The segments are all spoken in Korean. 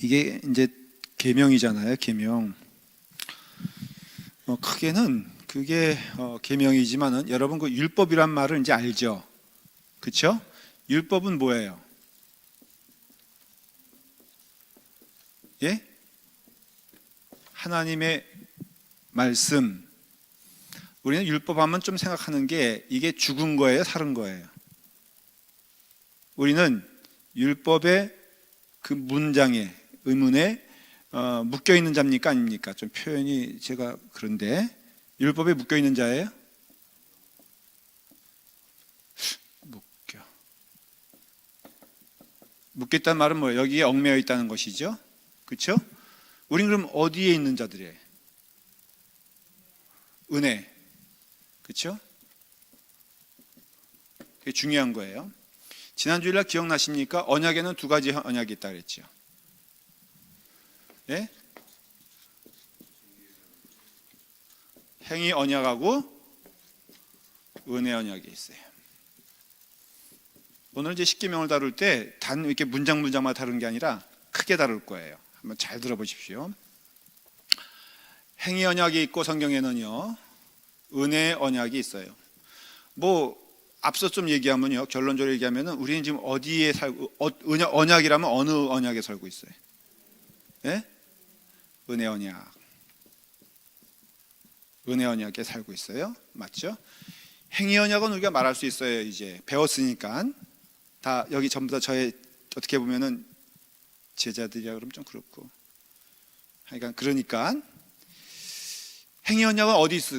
이게 이제 계명이잖아요. 계명. 크게는 그게 계명이지만은 여러분 그 율법이란 말을 이제 알죠. 그렇죠? 율법은 뭐예요? 예? 하나님의 말씀. 우리는 율법하면 좀 생각하는 게 이게 죽은 거예요, 살은 거예요? 우리는 율법의 그 문장에, 의문에 묶여 있는 자입니까, 아닙니까? 좀 표현이 제가 그런데 율법에 묶여 있는 자예요? 묶여 있다는 말은 뭐예요? 여기에 얽매여 있다는 것이죠. 그렇죠? 우린 그럼 어디에 있는 자들이에요? 은혜. 그렇죠? 그게 중요한 거예요. 지난 주일날 기억나십니까? 언약에는 두 가지 언약이 있다 그랬죠. 예? 행위 언약하고 은혜 언약이 있어요. 오늘 이제 십계명을 다룰 때 단 이렇게 문장만 다룬 게 아니라 크게 다룰 거예요. 한번 잘 들어보십시오. 행위 언약이 있고 성경에는요, 은혜 언약이 있어요. 뭐 앞서 좀 얘기하면요, 결론적으로 얘기하면은 우리는 지금 어디에 살고, 언약이라면 어느 언약에 살고 있어요? 예? 은혜 언약. 은혜 언약에 살고 있어요. 맞죠? 행위 언약은 우리가 말할 수 있어요. 이제 배웠으니까. 다 여기 전부 다 저의 어떻게 보면은 제자들이라 그러면 좀 그렇고. 그러니까 행위 언약은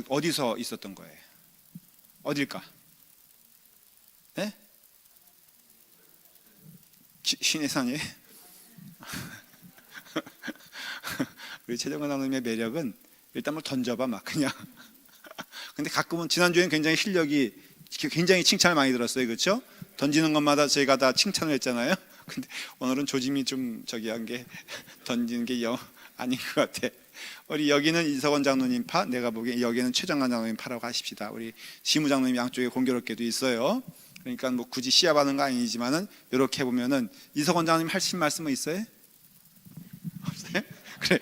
어디서 있었던 거예요? 어딜까? 네? 시내산이에요? 우리 최정관 장로님의 매력은 일단 뭐 던져봐 막 그냥. 근데 가끔은 지난주에는 굉장히 실력이 굉장히 칭찬을 많이 들었어요. 그렇죠? 던지는 것마다 저희가 다 칭찬을 했잖아요. 근데 오늘은 조짐이 좀 저기 한 게 던지는 게 아닌 것 같아. 우리 여기는 이석원 장로님 파, 내가 보기엔 여기는 최정관 장로님 파라고 하십시다. 우리 시무 장로님 양쪽에 공교롭게도 있어요. 그러니까 뭐 굳이 시합하는 거 아니지만은 이렇게 보면은 이석원 장로님 하신 말씀 뭐 있어요? 없어요? 그래.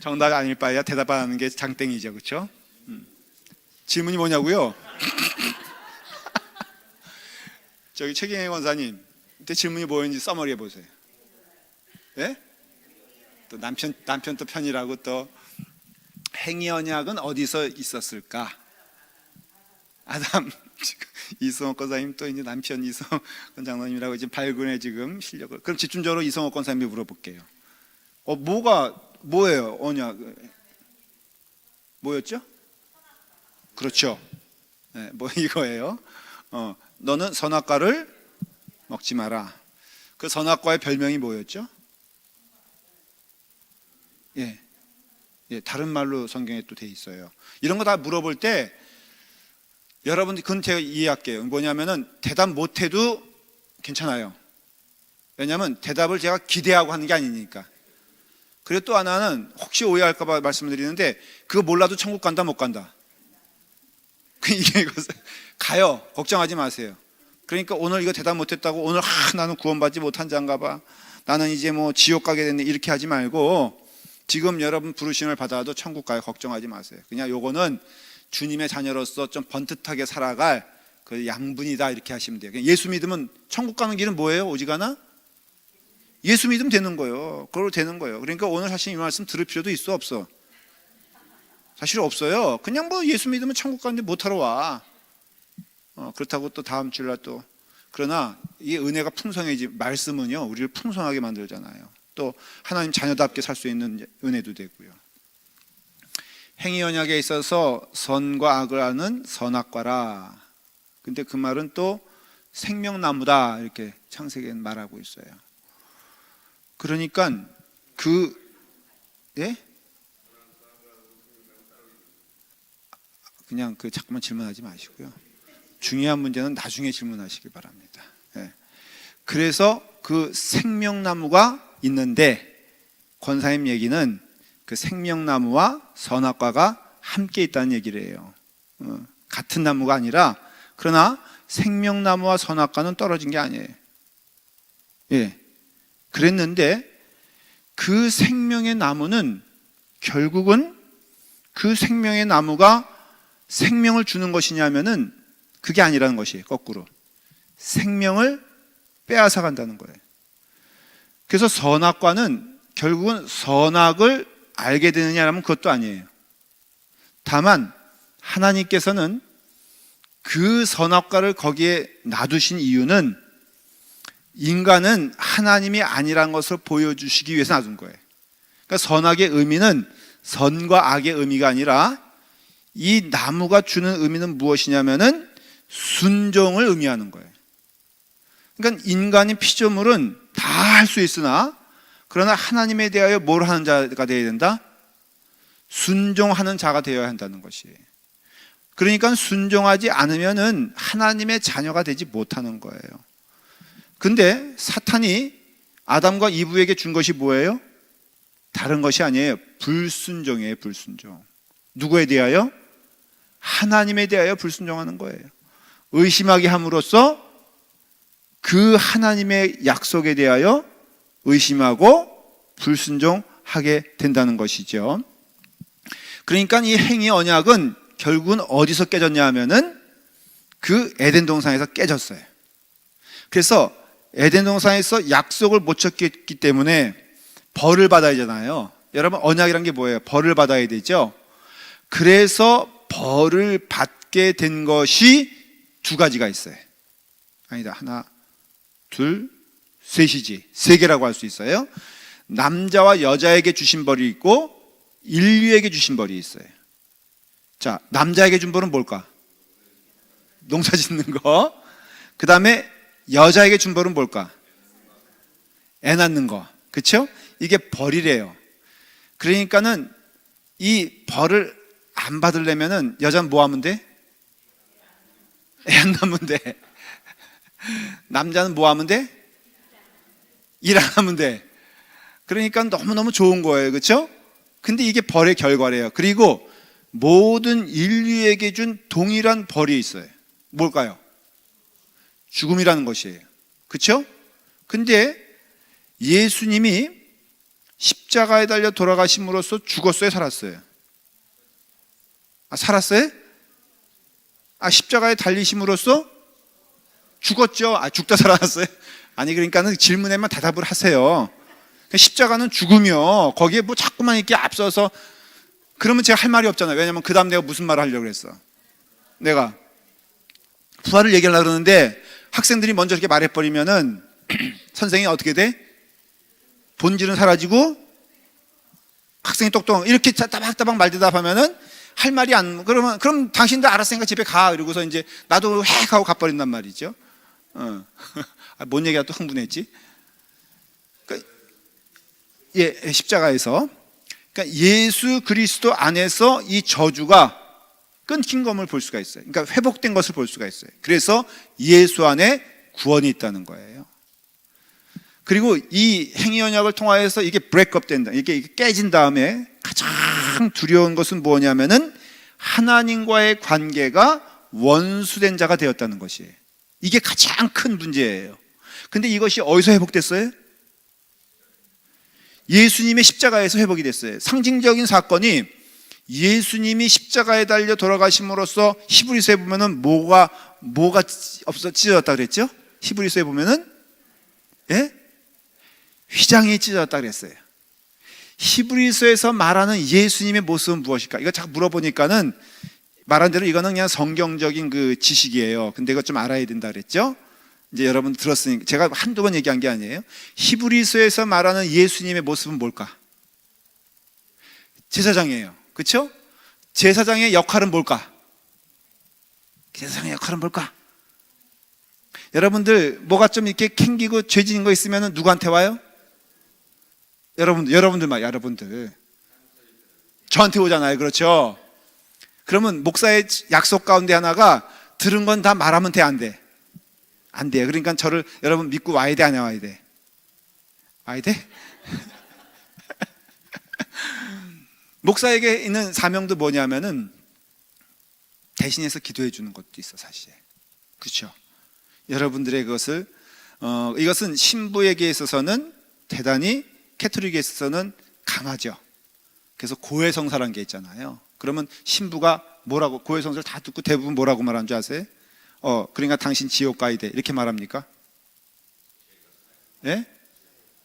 정답이 아닐 바에야 대답하는 게 장땡이죠. 그렇죠? 질문이 뭐냐고요? 저기 최경혜 권사님, 그때 질문이 뭐였는지 써머리 해보세요. 예? 또 남편 또 편이라고 또 행위 언약은 어디서 있었을까? 아담. 이성옥 권사님 또 이제 남편 이성옥 장로님이라고 지금 발군의 지금 실력을. 그럼 집중적으로 이성옥 권사님이 물어볼게요. 뭐예요? 언약 뭐였죠? 그렇죠. 네, 뭐 이거예요. 너는 선악과를 먹지 마라. 그 선악과의 별명이 뭐였죠? 예, 다른 말로 성경에 또 돼 있어요. 이런 거 다 물어볼 때 여러분들 그건 제가 이해할게요. 뭐냐면은 대답 못해도 괜찮아요. 왜냐하면 대답을 제가 기대하고 하는 게 아니니까. 그리고 또 하나는 혹시 오해할까봐 말씀드리는데 그거 몰라도 천국 간다 못 간다. 이게 가요. 걱정하지 마세요. 그러니까 오늘 이거 대답 못했다고 오늘 나는 구원받지 못한 자인가 봐, 나는 이제 뭐 지옥 가게 됐네, 이렇게 하지 말고 지금 여러분 부르심을 받아도 천국 가요. 걱정하지 마세요. 그냥 요거는 주님의 자녀로서 좀 번듯하게 살아갈 그 양분이다, 이렇게 하시면 돼요. 예수 믿으면 천국 가는 길은 뭐예요? 오직 하나? 예수 믿으면 되는 거예요. 그걸로 되는 거예요. 그러니까 오늘 사실 이 말씀 들을 필요도 있어 없어? 사실 없어요. 그냥 뭐 예수 믿으면 천국 가는데 못하러 와. 그렇다고 또 다음 주일날 또. 그러나 이 은혜가 풍성해지, 말씀은요 우리를 풍성하게 만들잖아요. 또 하나님 자녀답게 살 수 있는 은혜도 되고요. 행위 언약에 있어서 선과 악을 아는 선악과라. 근데 그 말은 또 생명나무다, 이렇게 창세기에는 말하고 있어요. 그러니까 예? 그냥 자꾸만 질문하지 마시고요. 중요한 문제는 나중에 질문하시기 바랍니다. 예. 그래서 그 생명나무가 있는데 권사님 얘기는 그 생명나무와 선악과가 함께 있다는 얘기를 해요. 같은 나무가 아니라, 그러나 생명나무와 선악과는 떨어진 게 아니에요. 예. 그랬는데 그 생명의 나무는 결국은 그 생명의 나무가 생명을 주는 것이냐면은 그게 아니라는 것이에요. 거꾸로 생명을 빼앗아 간다는 거예요. 그래서 선악과는 결국은 선악을 알게 되느냐라면 그것도 아니에요. 다만 하나님께서는 그 선악과를 거기에 놔두신 이유는 인간은 하나님이 아니란 것을 보여주시기 위해서 놔둔 거예요. 그러니까 선악의 의미는 선과 악의 의미가 아니라 이 나무가 주는 의미는 무엇이냐면은 순종을 의미하는 거예요. 그러니까 인간의 피조물은 다 할 수 있으나 그러나 하나님에 대하여 뭘 하는 자가 되어야 된다? 순종하는 자가 되어야 한다는 것이에요. 그러니까 순종하지 않으면은 하나님의 자녀가 되지 못하는 거예요. 근데 사탄이 아담과 이브에게 준 것이 뭐예요? 다른 것이 아니에요. 불순종이에요. 불순종. 누구에 대하여? 하나님에 대하여 불순종하는 거예요. 의심하게 함으로써 그 하나님의 약속에 대하여 의심하고 불순종하게 된다는 것이죠. 그러니까 이 행위 언약은 결국은 어디서 깨졌냐 하면은 그 에덴 동산에서 깨졌어요. 그래서 에덴 동산에서 약속을 못 지켰기 때문에 벌을 받아야 되잖아요. 여러분, 언약이란 게 뭐예요? 벌을 받아야 되죠. 그래서 벌을 받게 된 것이 두 가지가 있어요. 아니다, 하나, 둘, 셋이지. 세 개라고 할 수 있어요. 남자와 여자에게 주신 벌이 있고 인류에게 주신 벌이 있어요. 자, 남자에게 준 벌은 뭘까? 농사 짓는 거. 그 다음에 여자에게 준 벌은 뭘까? 애 낳는 거. 그렇죠? 이게 벌이래요. 그러니까는 이 벌을 안 받으려면은 여자는 뭐 하면 돼? 애 안 낳으면 돼. 남자는 뭐 하면 돼? 일 안 하면 돼. 그러니까 너무너무 좋은 거예요. 그렇죠? 근데 이게 벌의 결과래요. 그리고 모든 인류에게 준 동일한 벌이 있어요. 뭘까요? 죽음이라는 것이에요. 그렇죠? 근데 예수님이 십자가에 달려 돌아가심으로써 죽었어요, 살았어요? 살았어요? 십자가에 달리심으로써 죽었죠. 죽다 살아났어요? 아니, 그러니까는 질문에만 대답을 하세요. 십자가는 죽음이요. 거기에 뭐 자꾸만 이렇게 앞서서 그러면 제가 할 말이 없잖아요. 왜냐면 그 다음 내가 무슨 말을 하려고 그랬어. 내가 부활을 얘기하려고 그러는데 학생들이 먼저 이렇게 말해버리면은 선생이 어떻게 돼? 본질은 사라지고 학생이 똑똑한 이렇게 따박따박 말대답하면은 할 말이 안, 그럼 당신들 알았으니까 집에 가. 이러고서 이제 나도 헥 하고 가버린단 말이죠. 뭔 얘기가 또 흥분했지? 그러니까, 십자가에서. 그러니까 예수 그리스도 안에서 이 저주가 끊긴 것을 볼 수가 있어요. 그러니까 회복된 것을 볼 수가 있어요. 그래서 예수 안에 구원이 있다는 거예요. 그리고 이 행위 언약을 통하여서 이게 브레이크업 된다. 이게 깨진 다음에 가장 두려운 것은 뭐냐면은 하나님과의 관계가 원수된 자가 되었다는 것이에요. 이게 가장 큰 문제예요. 근데 이것이 어디서 회복됐어요? 예수님의 십자가에서 회복이 됐어요. 상징적인 사건이 예수님이 십자가에 달려 돌아가심으로써 히브리서에 보면은 뭐가 없어 찢어졌다 그랬죠? 히브리서에 보면은 휘장이 찢어졌다 그랬어요. 히브리서에서 말하는 예수님의 모습은 무엇일까? 이거 자꾸 물어보니까는 말한 대로 이거는 그냥 성경적인 그 지식이에요. 근데 이거 좀 알아야 된다 그랬죠? 이제 여러분 들었으니까 제가 한두 번 얘기한 게 아니에요. 히브리서에서 말하는 예수님의 모습은 뭘까? 제사장이에요. 그렇죠? 제사장의 역할은 뭘까? 제사장의 역할은 뭘까? 여러분들 뭐가 좀 이렇게 캥기고 죄진인 거 있으면 누구한테 와요? 여러분들 저한테 오잖아요. 그렇죠? 그러면 목사의 약속 가운데 하나가 들은 건 다 말하면 돼, 안 돼? 안 돼요. 그러니까 저를 여러분 믿고 와야 돼, 안 와야 돼? 와야 돼? 목사에게 있는 사명도 뭐냐면은 대신해서 기도해 주는 것도 있어, 사실. 그렇죠? 여러분들의 그것을 이것은 신부에게 있어서는 대단히 캐톨릭에서는 강하죠. 그래서 고해성사라는 게 있잖아요. 그러면 신부가 뭐라고, 고해성사를 다 듣고 대부분 뭐라고 말하는 줄 아세요? 그러니까 당신 지옥 가야 돼, 이렇게 말합니까? 예?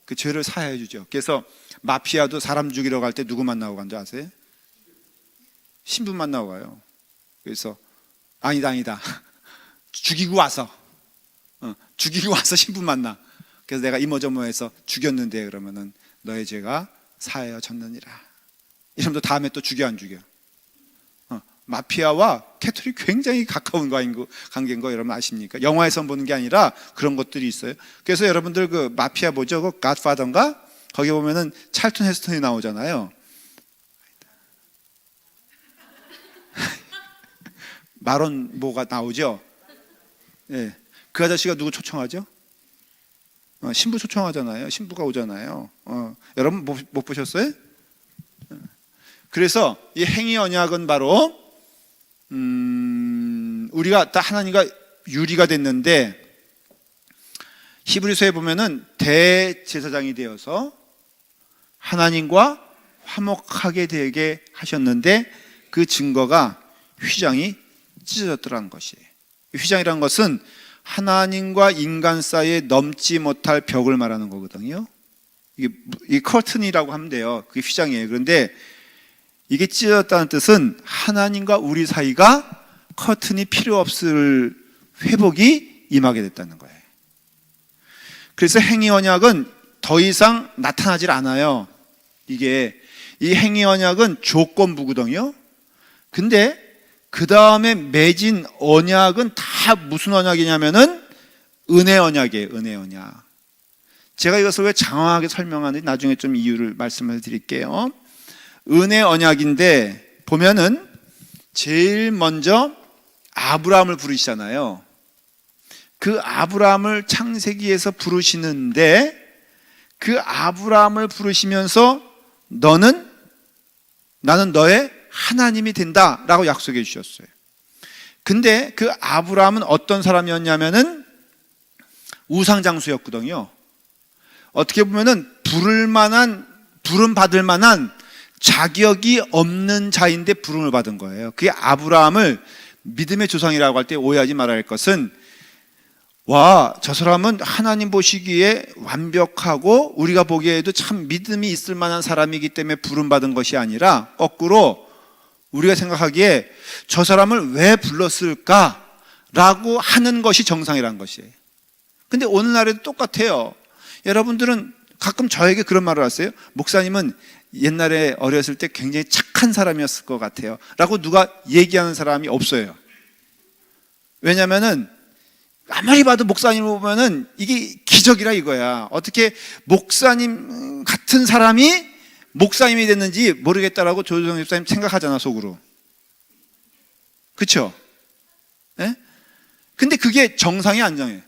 그 죄를 사하여 주죠. 그래서 마피아도 사람 죽이러 갈 때 누구 만나고 간 줄 아세요? 신부 만나고 가요. 그래서 아니다 죽이고 와서 신부 만나. 그래서 내가 이모저모해서 죽였는데 그러면은 너의 죄가 사하여졌느니라. 이러면 다음에 또 죽여 안 죽여? 마피아와 캐톨릭 굉장히 가까운 관계인 거 여러분 아십니까? 영화에서 보는 게 아니라 그런 것들이 있어요. 그래서 여러분들 그 마피아 뭐죠? 그 갓파더인가? 거기 보면은 찰튼 헤스턴이 나오잖아요. 마론 뭐가 나오죠? 예. 그 아저씨가 누구 초청하죠? 신부 초청하잖아요. 신부가 오잖아요. 여러분 못 보셨어요? 그래서 이 행위 언약은 바로 우리가 다 하나님과 유리가 됐는데, 히브리서에 보면은 대제사장이 되어서 하나님과 화목하게 되게 하셨는데 그 증거가 휘장이 찢어졌더라는 것이에요. 휘장이라는 것은 하나님과 인간 사이에 넘지 못할 벽을 말하는 거거든요. 이게 커튼이라고 하면 돼요. 그게 휘장이에요. 그런데 이게 찢어졌다는 뜻은 하나님과 우리 사이가 커튼이 필요 없을 회복이 임하게 됐다는 거예요. 그래서 행위 언약은 더 이상 나타나질 않아요. 이 행위 언약은 조건부거든요. 근데 그 다음에 맺은 언약은 다 무슨 언약이냐면은 은혜 언약이에요. 은혜 언약. 제가 이것을 왜 장황하게 설명하는지 나중에 좀 이유를 말씀을 드릴게요. 은혜 언약인데 보면은 제일 먼저 아브라함을 부르시잖아요. 그 아브라함을 창세기에서 부르시는데 그 아브라함을 부르시면서 나는 너의 하나님이 된다라고 약속해 주셨어요. 근데 그 아브라함은 어떤 사람이었냐면은 우상장수였거든요. 어떻게 보면은 부름 받을 만한 자격이 없는 자인데 부름을 받은 거예요. 그게 아브라함을 믿음의 조상이라고 할 때 오해하지 말아야 할 것은, 저 사람은 하나님 보시기에 완벽하고 우리가 보기에도 참 믿음이 있을 만한 사람이기 때문에 부름 받은 것이 아니라 거꾸로 우리가 생각하기에 저 사람을 왜 불렀을까라고 하는 것이 정상이라는 것이에요. 근데 오늘날에도 똑같아요. 여러분들은 가끔 저에게 그런 말을 하세요. 목사님은 옛날에 어렸을 때 굉장히 착한 사람이었을 것 같아요 라고 누가 얘기하는 사람이 없어요. 왜냐면은 아무리 봐도 목사님을 보면은 이게 기적이라 이거야. 어떻게 목사님 같은 사람이 목사님이 됐는지 모르겠다라고 조정희 집사님 생각하잖아, 속으로. 그쵸? 예? 근데 그게 정상이 안 정해.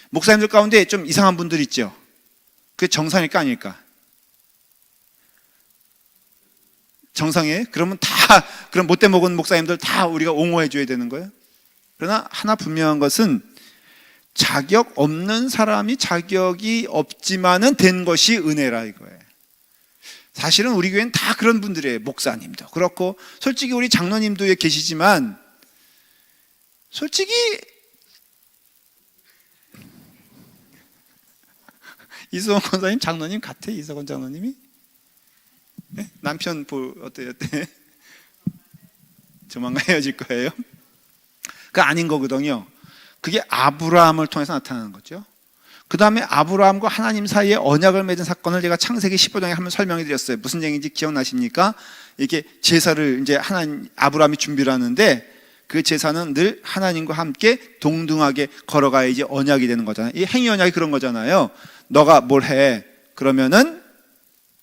목사님들 가운데 좀 이상한 분들 있죠? 그게 정상일까 아닐까? 정상이에요? 그러면 그럼 못돼 먹은 목사님들 다 우리가 옹호해 줘야 되는 거예요? 그러나 하나 분명한 것은 자격 없는 사람이 자격이 없지만은 된 것이 은혜라 이거예요. 사실은 우리 교회는 다 그런 분들이에요. 목사님도 그렇고 솔직히 우리 장로님도 계시지만 솔직히 이수원 권사님 장로님 같아. 이수원 장로님이 네? 남편 어때요? 조만간 헤어질 거예요? 그거 아닌 거거든요. 그게 아브라함을 통해서 나타나는 거죠. 그 다음에 아브라함과 하나님 사이에 언약을 맺은 사건을 제가 창세기 15장에 한번 설명해 드렸어요. 무슨 얘기인지 기억나십니까? 이게 제사를 이제 아브라함이 준비를 하는데 그 제사는 늘 하나님과 함께 동등하게 걸어가야지 언약이 되는 거잖아요. 이 행위 언약이 그런 거잖아요. 너가 뭘 해? 그러면은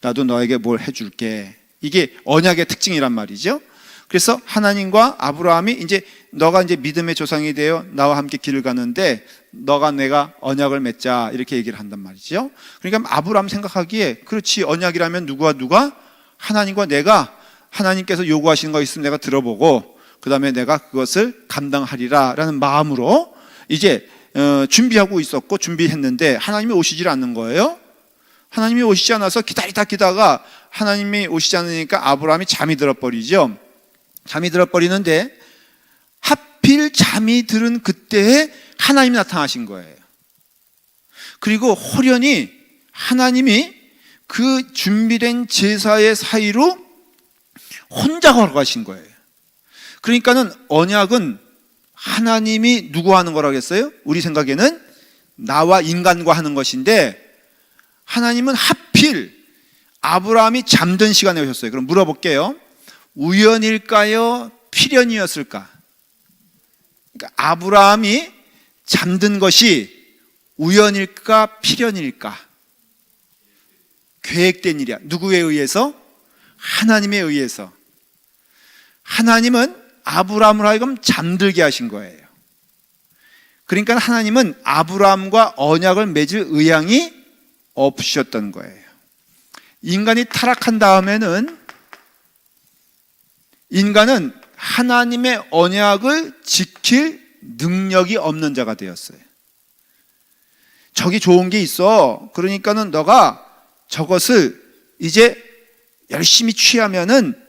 나도 너에게 뭘 해줄게. 이게 언약의 특징이란 말이죠. 그래서 하나님과 아브라함이 너가 믿음의 조상이 되어 나와 함께 길을 가는데 내가 언약을 맺자 이렇게 얘기를 한단 말이죠. 그러니까 아브라함 생각하기에 그렇지, 언약이라면 누가 하나님과 내가 하나님께서 요구하시는 거 있으면 내가 들어보고 그 다음에 내가 그것을 감당하리라 라는 마음으로 준비하고 있었고 준비했는데 하나님이 오시질 않는 거예요. 하나님이 오시지 않아서 기다리다가 하나님이 오시지 않으니까 아브라함이 잠이 들어버리죠. 잠이 들어버리는데 하필 잠이 들은 그때에 하나님이 나타나신 거예요. 그리고 호련히 하나님이 그 준비된 제사의 사이로 혼자 걸어가신 거예요. 그러니까는 언약은 하나님이 누구 하는 거라고 했어요? 우리 생각에는 나와 인간과 하는 것인데 하나님은 하필 아브라함이 잠든 시간에 오셨어요. 그럼 물어볼게요. 우연일까요? 필연이었을까? 그러니까 아브라함이 잠든 것이 우연일까? 필연일까? 계획된 일이야. 누구에 의해서? 하나님에 의해서. 하나님은 아브라함을 하여금 잠들게 하신 거예요. 그러니까 하나님은 아브라함과 언약을 맺을 의향이 없으셨던 거예요. 인간이 타락한 다음에는 인간은 하나님의 언약을 지킬 능력이 없는 자가 되었어요. 저기 좋은 게 있어. 그러니까는 너가 저것을 이제 열심히 취하면은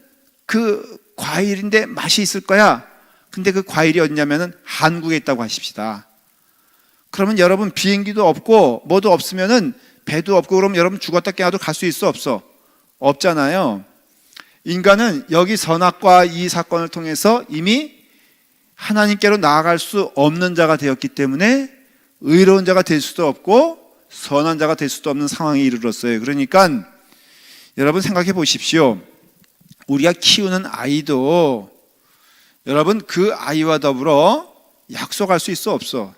그 과일인데 맛이 있을 거야. 근데 그 과일이 어디냐면은 한국에 있다고 하십시다. 그러면 여러분 비행기도 없고 뭐도 없으면은 배도 없고 그러면 여러분 죽었다 깨어나도 갈 수 있어 없어? 없잖아요. 인간은 여기 선악과 이 사건을 통해서 이미 하나님께로 나아갈 수 없는 자가 되었기 때문에 의로운 자가 될 수도 없고 선한 자가 될 수도 없는 상황에 이르렀어요. 그러니까 여러분 생각해 보십시오. 우리가 키우는 아이도 여러분 그 아이와 더불어 약속할 수 있어 없어?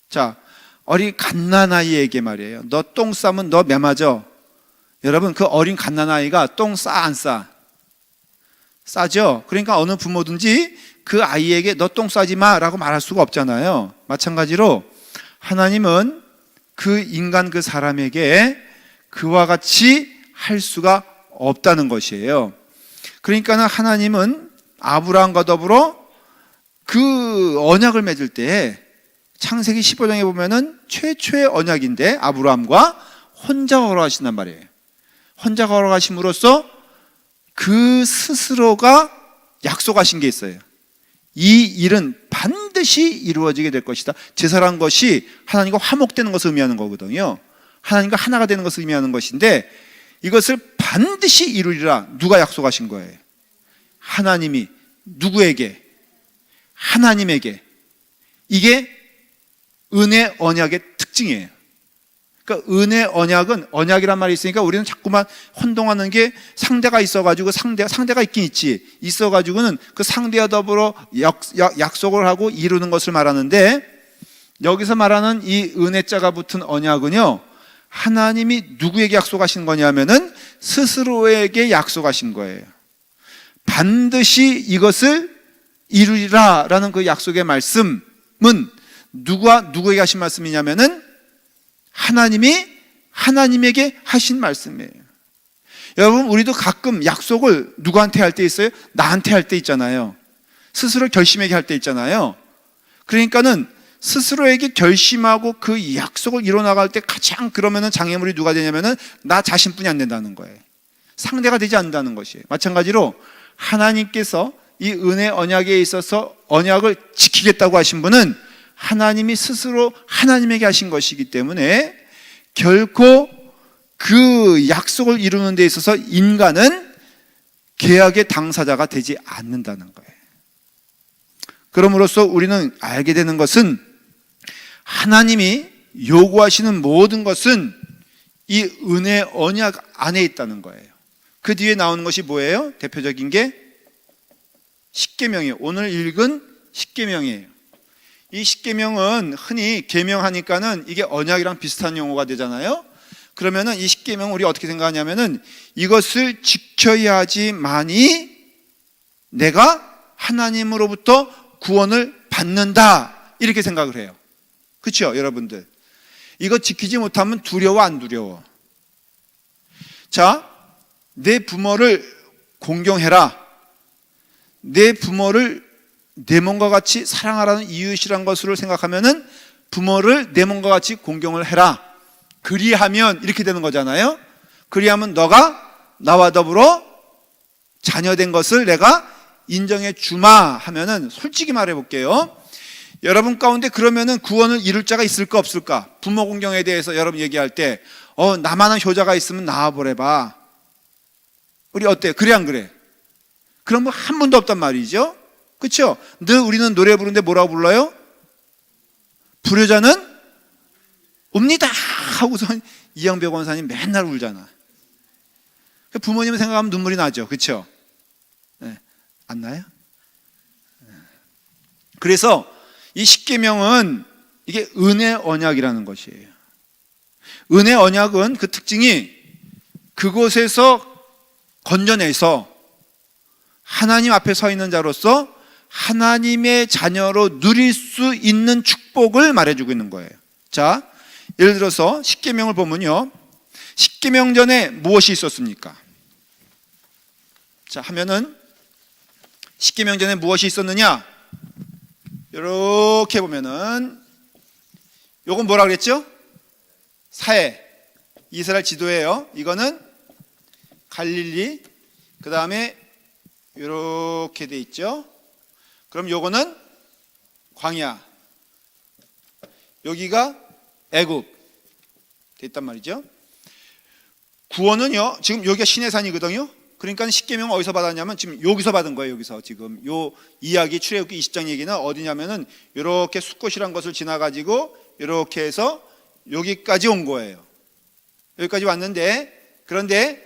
자, 어린 갓난아이에게 말이에요. 너 똥 싸면 너 매 맞아. 여러분 그 어린 갓난아이가 똥 싸 안 싸? 싸죠? 그러니까 어느 부모든지 그 아이에게 너 똥 싸지 마 라고 말할 수가 없잖아요. 마찬가지로 하나님은 그 인간 그 사람에게 그와 같이 할 수가 없다는 것이에요. 그러니까 하나님은 아브라함과 더불어 그 언약을 맺을 때 창세기 15장에 보면은 최초의 언약인데 아브라함과 혼자 걸어가신단 말이에요. 혼자 걸어가심으로써 그 스스로가 약속하신 게 있어요. 이 일은 반드시 이루어지게 될 것이다. 제사란 것이 하나님과 화목되는 것을 의미하는 거거든요. 하나님과 하나가 되는 것을 의미하는 것인데 이것을 반드시 이루리라. 누가 약속하신 거예요? 하나님이. 누구에게? 하나님에게. 이게 은혜 언약의 특징이에요. 그러니까 은혜 언약은, 언약이란 말이 있으니까 우리는 자꾸만 혼동하는 게 상대가 있어가지고 상대가 있긴 있어가지고는 그 상대와 더불어 약속을 하고 이루는 것을 말하는데 여기서 말하는 이 은혜자가 붙은 언약은요, 하나님이 누구에게 약속하신 거냐면은 스스로에게 약속하신 거예요. 반드시 이것을 이루리라 라는 그 약속의 말씀은 누구에게 하신 말씀이냐면은 하나님이 하나님에게 하신 말씀이에요. 여러분 우리도 가끔 약속을 누구한테 할 때 있어요? 나한테 할 때 있잖아요. 스스로 결심하게 할 때 있잖아요. 그러니까는 스스로에게 결심하고 그 약속을 이뤄나갈 때 가장 그러면은 장애물이 누가 되냐면은 나 자신뿐이 안 된다는 거예요. 상대가 되지 않는다는 것이에요. 마찬가지로 하나님께서 이 은혜 언약에 있어서 언약을 지키겠다고 하신 분은 하나님이 스스로 하나님에게 하신 것이기 때문에 결코 그 약속을 이루는 데 있어서 인간은 계약의 당사자가 되지 않는다는 거예요. 그럼으로써 우리는 알게 되는 것은 하나님이 요구하시는 모든 것은 이 은혜 언약 안에 있다는 거예요. 그 뒤에 나오는 것이 뭐예요? 대표적인 게 십계명이에요. 오늘 읽은 십계명이에요. 이 십계명은 흔히 계명하니까는 이게 언약이랑 비슷한 용어가 되잖아요. 그러면은 이 십계명 우리 어떻게 생각하냐면은 이것을 지켜야지만이 내가 하나님으로부터 구원을 받는다 이렇게 생각을 해요. 그렇죠, 여러분들? 이거 지키지 못하면 두려워 안 두려워? 자, 내 부모를 공경해라. 내 부모를 내 몸과 같이 사랑하라는 이웃이란 것으로 생각하면은 부모를 내 몸과 같이 공경을 해라. 그리하면 이렇게 되는 거잖아요. 그리하면 너가 나와 더불어 자녀된 것을 내가 인정해 주마 하면은, 솔직히 말해 볼게요. 여러분 가운데 그러면은 구원을 이룰 자가 있을까 없을까? 부모 공경에 대해서 여러분 얘기할 때 나만한 효자가 있으면 나와보래봐. 우리 어때? 그래 안 그래? 그런 분 한 분도 없단 말이죠. 그렇죠? 늘 우리는 노래 부르는데 뭐라고 불러요? 불효자는 옵니다 하고선 이영배 권사님 맨날 울잖아. 부모님 생각하면 눈물이 나죠. 그렇죠? 네. 안 나요? 그래서 이 십계명은 이게 은혜 언약이라는 것이에요. 은혜 언약은 그 특징이 그곳에서 건져내서 하나님 앞에 서 있는 자로서 하나님의 자녀로 누릴 수 있는 축복을 말해주고 있는 거예요. 자, 예를 들어서 십계명을 보면요, 십계명 전에 무엇이 있었습니까? 자, 하면은 십계명 전에 무엇이 있었느냐? 이렇게 보면은 요건 뭐라 그랬죠? 사해, 이스라엘 지도예요. 이거는 갈릴리, 그 다음에 이렇게 돼 있죠. 그럼 요거는 광야, 여기가 애굽 돼 있단 말이죠. 구원은요, 지금 여기가 시내산이거든요. 그러니까 십계명 어디서 받았냐면 지금 여기서 받은 거예요. 여기서 지금 요 이야기, 출애굽기 20장 얘기는 어디냐면은 이렇게 숫꽃이란 것을 지나가지고 이렇게 해서 여기까지 온 거예요. 여기까지 왔는데, 그런데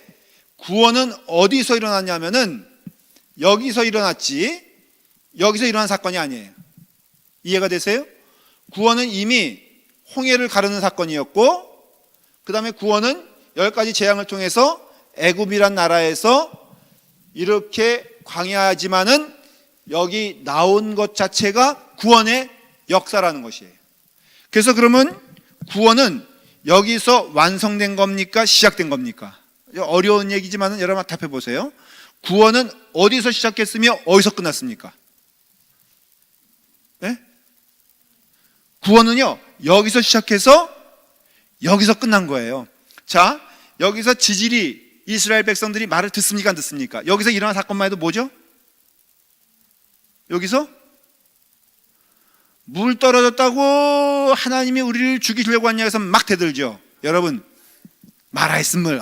구원은 어디서 일어났냐면은 여기서 일어났지, 여기서 일어난 사건이 아니에요. 이해가 되세요? 구원은 이미 홍해를 가르는 사건이었고, 그 다음에 구원은 10가지 재앙을 통해서 애굽이란 나라에서 이렇게 광야하지만은 여기 나온 것 자체가 구원의 역사라는 것이에요. 그래서 그러면 구원은 여기서 완성된 겁니까? 시작된 겁니까? 어려운 얘기지만은 여러분 답해 보세요. 구원은 어디서 시작했으며 어디서 끝났습니까? 네? 구원은요, 여기서 시작해서 여기서 끝난 거예요. 자, 여기서 지질이 이스라엘 백성들이 말을 듣습니까? 안 듣습니까? 여기서 일어난 사건만 해도 뭐죠? 여기서 물 떨어졌다고 하나님이 우리를 죽이시려고 하냐 해서 막 대들죠. 여러분, 마라의스물,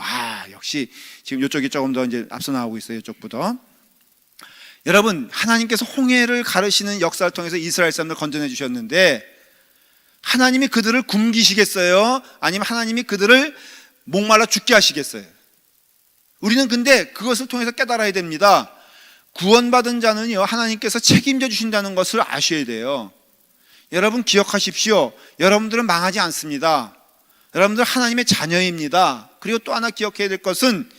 역시 지금 이쪽이 조금 더 이제 앞서 나오고 있어요. 이쪽보다. 여러분, 하나님께서 홍해를 가르시는 역사를 통해서 이스라엘 사람들 건져내 주셨는데, 하나님이 그들을 굶기시겠어요? 아니면 하나님이 그들을 목말라 죽게 하시겠어요? 우리는 근데 그것을 통해서 깨달아야 됩니다. 구원받은 자는요, 하나님께서 책임져 주신다는 것을 아셔야 돼요. 여러분 기억하십시오. 여러분들은 망하지 않습니다. 여러분들 하나님의 자녀입니다. 그리고 또 하나 기억해야 될 것은,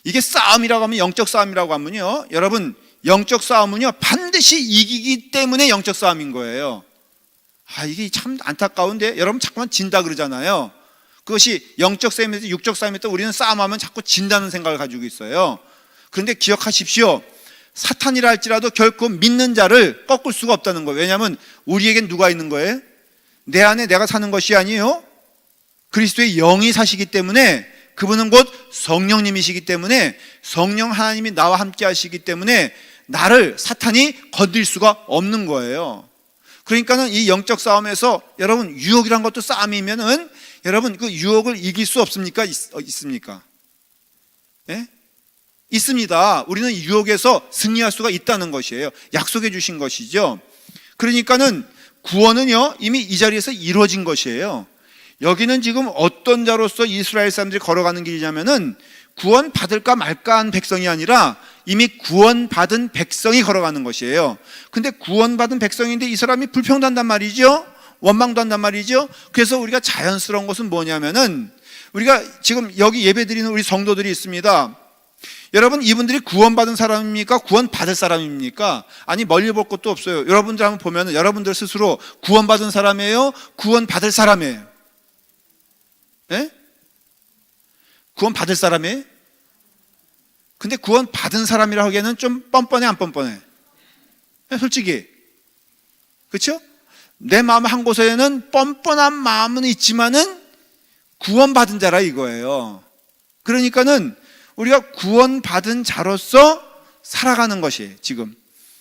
이게 싸움이라고 하면, 영적 싸움이라고 하면요, 여러분 영적 싸움은요 반드시 이기기 때문에 영적 싸움인 거예요. 이게 참 안타까운데, 여러분 자꾸만 진다 그러잖아요. 그것이 영적 싸움에서 육적 싸움에서 우리는 싸움하면 자꾸 진다는 생각을 가지고 있어요. 그런데 기억하십시오. 사탄이라 할지라도 결코 믿는 자를 꺾을 수가 없다는 거예요. 왜냐하면 우리에겐 누가 있는 거예요? 내 안에 내가 사는 것이 아니에요. 그리스도의 영이 사시기 때문에, 그분은 곧 성령님이시기 때문에, 성령 하나님이 나와 함께 하시기 때문에 나를 사탄이 건들 수가 없는 거예요. 그러니까는 이 영적 싸움에서 여러분 유혹이란 것도 싸움이면은 여러분 그 유혹을 이길 수 없습니까? 있습니까? 예? 있습니다. 우리는 유혹에서 승리할 수가 있다는 것이에요. 약속해 주신 것이죠. 그러니까는 구원은요 이미 이 자리에서 이루어진 것이에요. 여기는 지금 어떤 자로서 이스라엘 사람들이 걸어가는 길이냐면은 구원 받을까 말까 한 백성이 아니라 이미 구원받은 백성이 걸어가는 것이에요. 근데 구원받은 백성인데 이 사람이 불평단단 말이죠. 원망도 한단 말이죠. 그래서 우리가 자연스러운 것은 뭐냐면은, 우리가 지금 여기 예배드리는 우리 성도들이 있습니다. 여러분, 이분들이 구원받은 사람입니까? 구원받을 사람입니까? 아니, 멀리 볼 것도 없어요. 여러분들 한번 보면 여러분들 스스로 구원받은 사람이에요? 구원받을 사람이에요? 예? 구원받을 사람이에요? 근데 구원받은 사람이라고 하기에는 좀 뻔뻔해, 안 뻔뻔해? 솔직히. 그렇죠? 내 마음 한 곳에는 뻔뻔한 마음은 있지만은 구원받은 자라 이거예요. 그러니까는 우리가 구원받은 자로서 살아가는 것이에요. 지금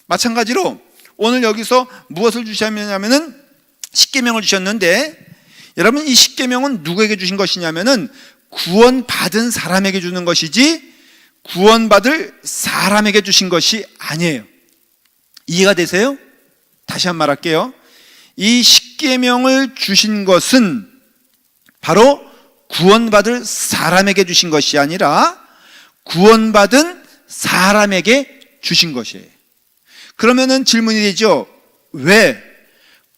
마찬가지로 오늘 여기서 무엇을 주셨냐면은 십계명을 주셨는데, 여러분 이 십계명은 누구에게 주신 것이냐면은 구원받은 사람에게 주는 것이지 구원받을 사람에게 주신 것이 아니에요. 이해가 되세요? 다시 한 번 말할게요. 이 십계명을 주신 것은 바로 구원받을 사람에게 주신 것이 아니라 구원받은 사람에게 주신 것이에요. 그러면은 질문이 되죠. 왜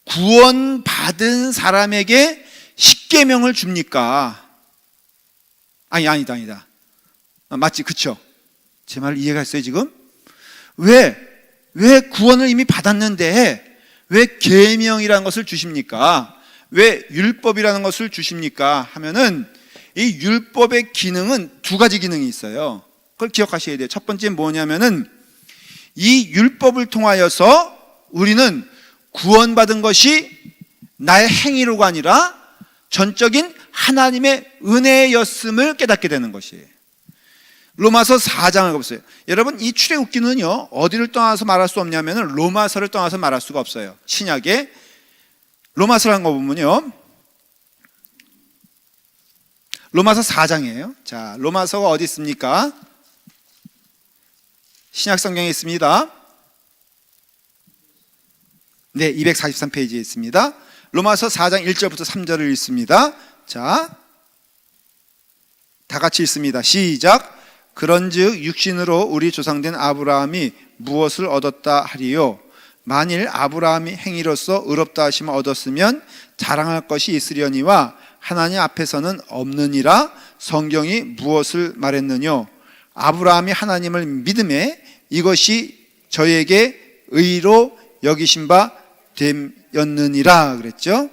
구원받은 사람에게 십계명을 줍니까? 아니다. 맞지, 그쵸? 제 말 이해가 했어요 지금? 왜 구원을 이미 받았는데 왜 계명이라는 것을 주십니까? 왜 율법이라는 것을 주십니까? 하면은 이 율법의 기능은 두 가지 기능이 있어요. 그걸 기억하셔야 돼요. 첫 번째 뭐냐면은 이 율법을 통하여서 우리는 구원받은 것이 나의 행위로가 아니라 전적인 하나님의 은혜였음을 깨닫게 되는 것이에요. 로마서 4장을 보세요. 여러분 이 출애굽기는요 어디를 떠나서 말할 수 없냐면은 로마서를 떠나서 말할 수가 없어요. 신약에 로마서라는 거 보면요, 로마서 4장이에요. 자, 로마서가 어디 있습니까? 신약 성경에 있습니다. 네, 243페이지에 있습니다. 로마서 4장 1절부터 3절을 읽습니다. 자, 다 같이 읽습니다. 시작. 그런즉 육신으로 우리 조상된 아브라함이 무엇을 얻었다 하리요? 만일 아브라함이 행위로서 의롭다 하심을 얻었으면 자랑할 것이 있으려니와 하나님 앞에서는 없느니라. 성경이 무엇을 말했느뇨? 아브라함이 하나님을 믿음에 이것이 저에게 의로 여기신 바 됨였느니라 그랬죠.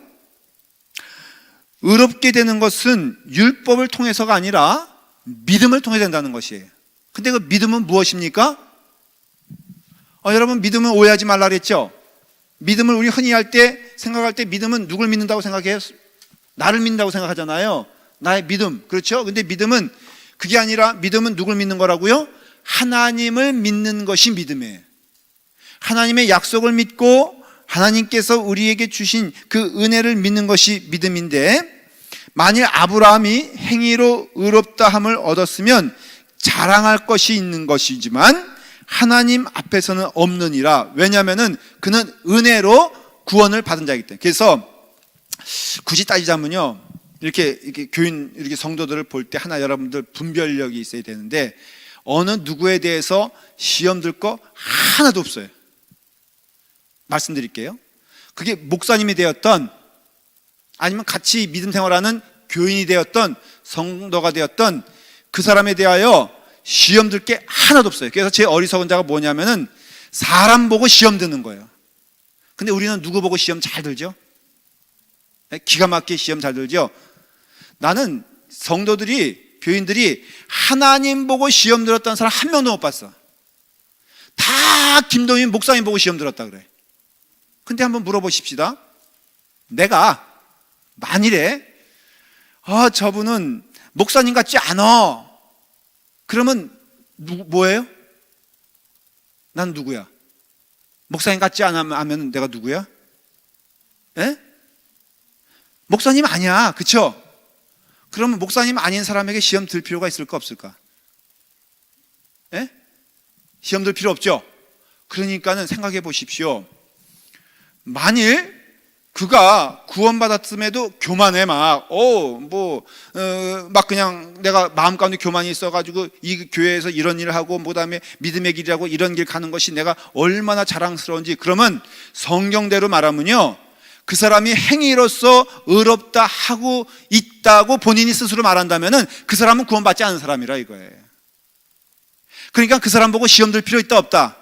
의롭게 되는 것은 율법을 통해서가 아니라 믿음을 통해 된다는 것이에요. 근데 그 믿음은 무엇입니까? 여러분 믿음은 오해하지 말라 그랬죠. 믿음을 우리 흔히 할 때 생각할 때 믿음은 누굴 믿는다고 생각해요? 나를 믿는다고 생각하잖아요. 나의 믿음, 그렇죠? 근데 믿음은 그게 아니라, 믿음은 누굴 믿는 거라고요? 하나님을 믿는 것이 믿음이에요. 하나님의 약속을 믿고 하나님께서 우리에게 주신 그 은혜를 믿는 것이 믿음인데, 만일 아브라함이 행위로 의롭다함을 얻었으면 자랑할 것이 있는 것이지만 하나님 앞에서는 없느니라. 왜냐하면 그는 은혜로 구원을 받은 자이기 때문에. 그래서 굳이 따지자면요, 이렇게 교인, 이렇게 성도들을 볼 때 하나 여러분들 분별력이 있어야 되는데, 어느 누구에 대해서 시험 들 거 하나도 없어요. 말씀드릴게요. 그게 목사님이 되었던, 아니면 같이 믿음 생활하는 교인이 되었던, 성도가 되었던 그 사람에 대하여 시험 들 게 하나도 없어요. 그래서 제 어리석은 자가 뭐냐면은 사람 보고 시험 드는 거예요. 근데 우리는 누구 보고 시험 잘 들죠? 기가 막히게 시험 잘 들죠? 나는 성도들이, 교인들이 하나님 보고 시험 들었다는 사람 한 명도 못 봤어. 다 김동인 목사님 보고 시험 들었다 그래. 근데 한번 물어보십시다. 내가 만일에 저분은 목사님 같지 않아, 그러면 뭐예요? 난 누구야? 목사님 같지 않으면 내가 누구야? 에? 목사님 아니야, 그쵸? 그러면 목사님 아닌 사람에게 시험 들 필요가 있을까 없을까? 에? 시험 들 필요 없죠? 그러니까는 생각해 보십시오. 만일 그가 구원받았음에도 교만해, 막 그냥 내가 마음 가운데 교만이 있어가지고 이 교회에서 이런 일을 하고, 그 다음에 믿음의 길이라고 이런 길 가는 것이 내가 얼마나 자랑스러운지, 그러면 성경대로 말하면요, 그 사람이 행위로서 의롭다 하고 있다고 본인이 스스로 말한다면은 그 사람은 구원받지 않은 사람이라 이거예요. 그러니까 그 사람 보고 시험 들 필요 있다 없다?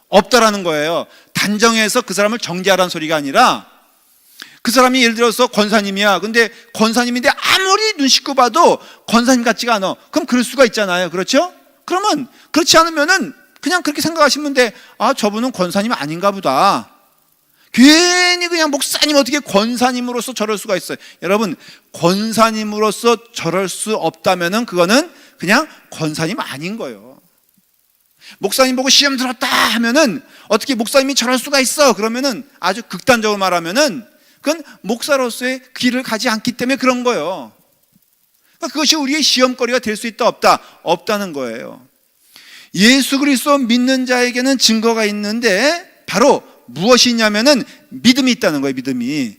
없다라는 거예요. 단정해서 그 사람을 정죄하라는 소리가 아니라, 그 사람이 예를 들어서 권사님이야. 근데 권사님인데 아무리 눈 씻고 봐도 권사님 같지가 않아. 그럼 그럴 수가 있잖아요. 그렇죠? 그러면 그렇지 않으면은 그냥 그렇게 생각하시면 돼. 저분은 권사님 아닌가 보다. 괜히 그냥 목사님 어떻게 권사님으로서 저럴 수가 있어요. 여러분, 권사님으로서 저럴 수 없다면은 그거는 그냥 권사님 아닌 거예요. 목사님 보고 시험 들었다 하면은 어떻게 목사님이 저럴 수가 있어? 그러면은 아주 극단적으로 말하면은 그건 목사로서의 길을 가지 않기 때문에 그런 거예요. 그러니까 그것이 우리의 시험거리가 될 수 있다 없다? 없다는 거예요. 예수 그리스도 믿는 자에게는 증거가 있는데 바로 무엇이 있냐면은 믿음이 있다는 거예요. 믿음이.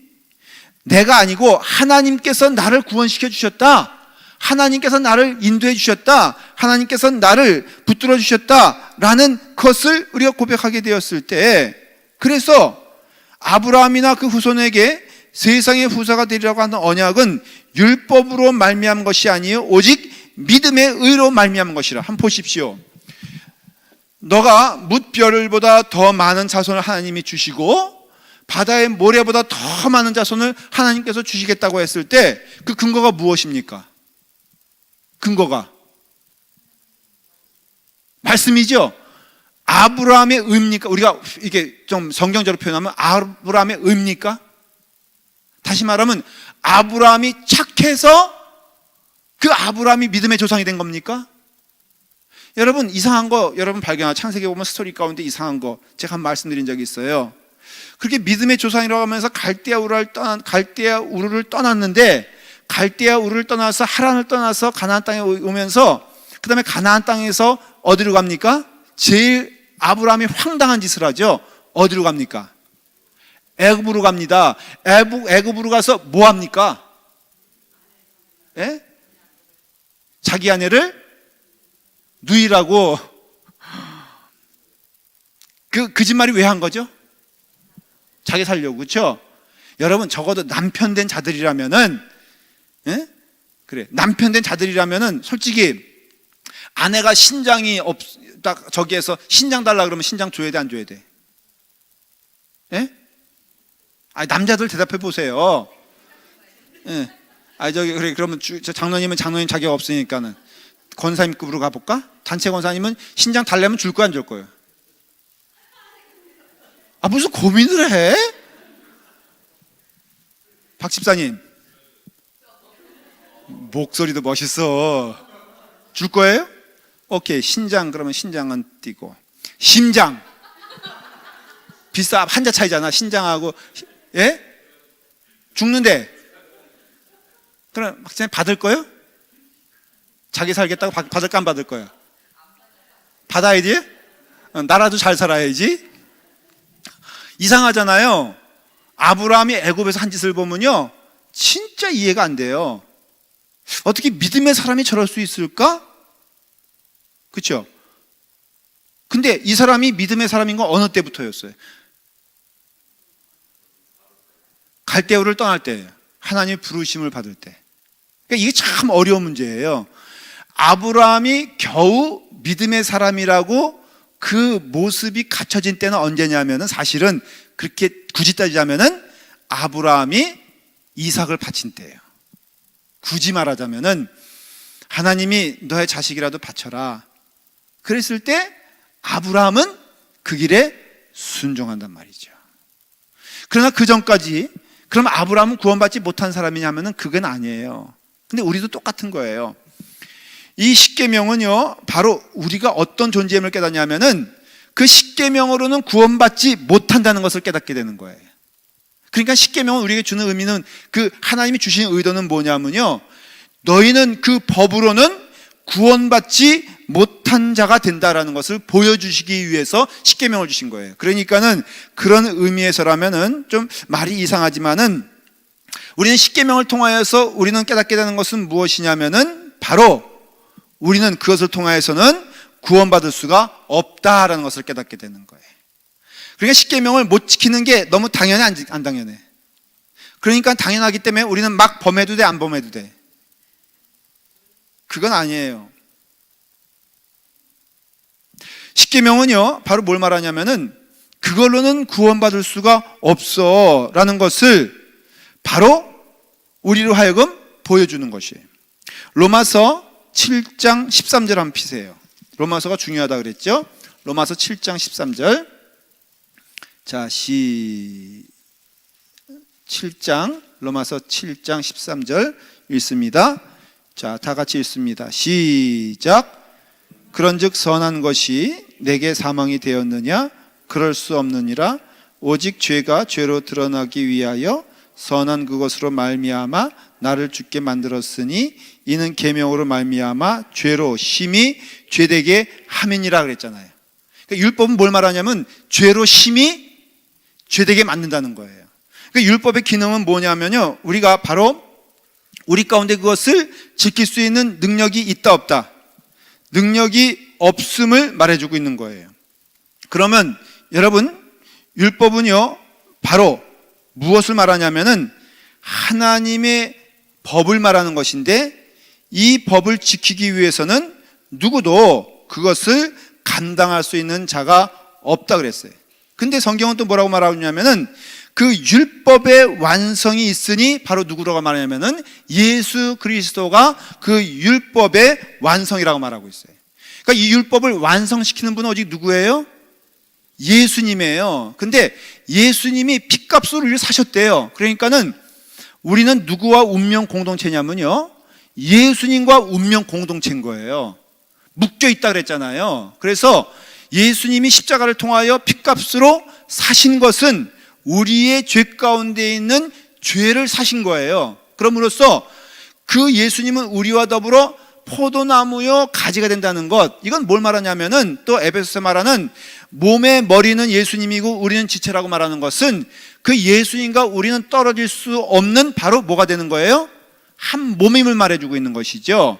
내가 아니고 하나님께서 나를 구원시켜 주셨다. 하나님께서 나를 인도해 주셨다. 하나님께서 나를 붙들어 주셨다라는 것을 우리가 고백하게 되었을 때, 그래서 아브라함이나 그 후손에게 세상의 후사가 되리라고 하는 언약은 율법으로 말미암은 것이 아니요 오직 믿음의 의로 말미암은 것이라. 한번 보십시오. 너가 뭇별보다 더 많은 자손을 하나님이 주시고 바다의 모래보다 더 많은 자손을 하나님께서 주시겠다고 했을 때 그 근거가 무엇입니까? 근거가 말씀이죠. 아브라함의 의입니까? 우리가 이게 좀 성경적으로 표현하면 아브라함의 의입니까? 다시 말하면 아브라함이 착해서 그 아브라함이 믿음의 조상이 된 겁니까? 여러분, 이상한 거 여러분 발견하죠. 창세기 보면 스토리 가운데 이상한 거 제가 한 말씀드린 적이 있어요. 그렇게 믿음의 조상이라고 하면서 갈대아 우르를 떠났는데, 갈대아 우르를 떠나서 하란을 떠나서 가나안 땅에 오면서 그 다음에 가나안 땅에서 어디로 갑니까? 제일 아브라함이 황당한 짓을 하죠. 어디로 갑니까? 애굽으로 갑니다. 애굽으로 가서 뭐 합니까? 예? 자기 아내를 누이라고. 그 거짓말이 왜 한 거죠? 자기 살려고. 그렇죠? 여러분, 적어도 남편 된 자들이라면은, 예? 그래, 남편 된 자들이라면은 솔직히 아내가 신장이 딱 저기에서 신장 달라 그러면 신장 줘야 돼, 안 줘야 돼? 예? 아, 남자들 대답해 보세요. 예. 아, 그래, 그러면 장로님은 장로님 자격 없으니까는 권사님급으로 가볼까? 단체 권사님은 신장 달래면 줄 거야, 안 줄 거예요? 아, 무슨 고민을 해? 박 집사님, 목소리도 멋있어. 줄 거예요? 오케이. 신장, 그러면 신장은 띄고, 심장 비싸, 한자 차이잖아. 신장하고. 예? 죽는데 그럼 박사님 받을 거예요? 자기 살겠다고 받을까 안 받을 거야? 받아야지. 나라도 잘 살아야지. 이상하잖아요. 아브라함이 애굽에서 한 짓을 보면요 진짜 이해가 안 돼요. 어떻게 믿음의 사람이 저럴 수 있을까? 그렇죠? 근데 이 사람이 믿음의 사람인 건 어느 때부터였어요? 갈대우를 떠날 때, 하나님의 부르심을 받을 때. 그러니까 이게 참 어려운 문제예요. 아브라함이 겨우 믿음의 사람이라고 그 모습이 갖춰진 때는 언제냐면은, 사실은 그렇게 굳이 따지자면은 아브라함이 이삭을 바친 때예요. 굳이 말하자면은 하나님이 너의 자식이라도 바쳐라 그랬을 때 아브라함은 그 길에 순종한단 말이죠. 그러나 그 전까지, 그럼 아브라함은 구원받지 못한 사람이냐면은 그건 아니에요. 근데 우리도 똑같은 거예요. 이 십계명은요 바로 우리가 어떤 존재임을 깨닫냐면은 그 십계명으로는 구원받지 못한다는 것을 깨닫게 되는 거예요. 그러니까 십계명은 우리에게 주는 의미는, 그 하나님이 주신 의도는 뭐냐면요, 너희는 그 법으로는 구원받지 못한 자가 된다라는 것을 보여주시기 위해서 십계명을 주신 거예요. 그러니까는 그런 의미에서라면은 좀 말이 이상하지만은 우리는 십계명을 통하여서 우리는 깨닫게 되는 것은 무엇이냐면은 바로 우리는 그것을 통하여서는 구원받을 수가 없다라는 것을 깨닫게 되는 거예요. 그러니까 십계명을 못 지키는 게 너무 당연해, 안 당연해? 그러니까 당연하기 때문에 우리는 막 범해도 돼, 안 범해도 돼? 그건 아니에요. 십계명은요 바로 뭘 말하냐면은 그걸로는 구원받을 수가 없어 라는 것을 바로 우리로 하여금 보여주는 것이에요. 로마서 7장 13절 한번 피세요. 로마서가 중요하다 그랬죠? 로마서 7장 13절 자, 7장, 로마서 7장 13절 읽습니다. 자, 다 같이 읽습니다. 시작. 그런즉 선한 것이 내게 사망이 되었느냐? 그럴 수 없느니라. 오직 죄가 죄로 드러나기 위하여 선한 그것으로 말미암아 나를 죽게 만들었으니 이는 계명으로 말미암아 죄로 심히 죄되게 함이니라 그랬잖아요. 그러니까 율법은 뭘 말하냐면 죄로 심히 죄되게 만든다는 거예요. 그러니까 율법의 기능은 뭐냐면요, 우리가 바로 우리 가운데 그것을 지킬 수 있는 능력이 있다 없다, 능력이 없음을 말해주고 있는 거예요. 그러면 여러분, 율법은요 바로 무엇을 말하냐면은 하나님의 법을 말하는 것인데, 이 법을 지키기 위해서는 누구도 그것을 감당할 수 있는 자가 없다 그랬어요. 근데 성경은 또 뭐라고 말하고 있냐면은 그 율법의 완성이 있으니 바로 누구라고 말하냐면은 예수 그리스도가 그 율법의 완성이라고 말하고 있어요. 그러니까 이 율법을 완성시키는 분은 오직 누구예요? 예수님이에요. 근데 예수님이 핏값으로 우리를 사셨대요. 그러니까는 우리는 누구와 운명 공동체냐면요, 예수님과 운명 공동체인 거예요. 묶여 있다 그랬잖아요. 그래서 예수님이 십자가를 통하여 핏값으로 사신 것은 우리의 죄 가운데 있는 죄를 사신 거예요. 그럼으로써 그 예수님은 우리와 더불어 포도나무요 가지가 된다는 것, 이건 뭘 말하냐면은 또 에베소서 말하는 몸의 머리는 예수님이고 우리는 지체라고 말하는 것은 그 예수님과 우리는 떨어질 수 없는 바로 뭐가 되는 거예요? 한 몸임을 말해주고 있는 것이죠.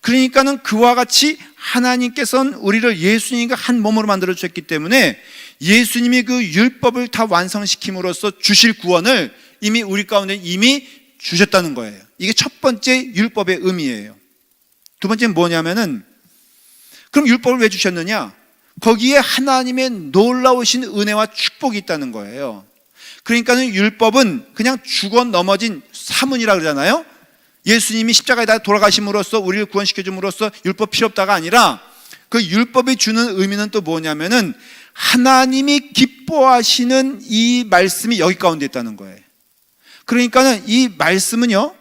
그러니까는 그와 같이 하나님께서는 우리를 예수님과 한 몸으로 만들어 주셨기 때문에 예수님이 그 율법을 다 완성시킴으로써 주실 구원을 이미 우리 가운데 이미 주셨다는 거예요. 이게 첫 번째 율법의 의미예요. 두 번째는 뭐냐면은, 그럼 율법을 왜 주셨느냐? 거기에 하나님의 놀라우신 은혜와 축복이 있다는 거예요. 그러니까는 율법은 그냥 죽어 넘어진 사문이라 그러잖아요. 예수님이 십자가에다 돌아가심으로써 우리를 구원시켜 줌으로써 율법 필요 없다가 아니라 그 율법이 주는 의미는 또 뭐냐면은 하나님이 기뻐하시는 이 말씀이 여기 가운데 있다는 거예요. 그러니까는 이 말씀은요,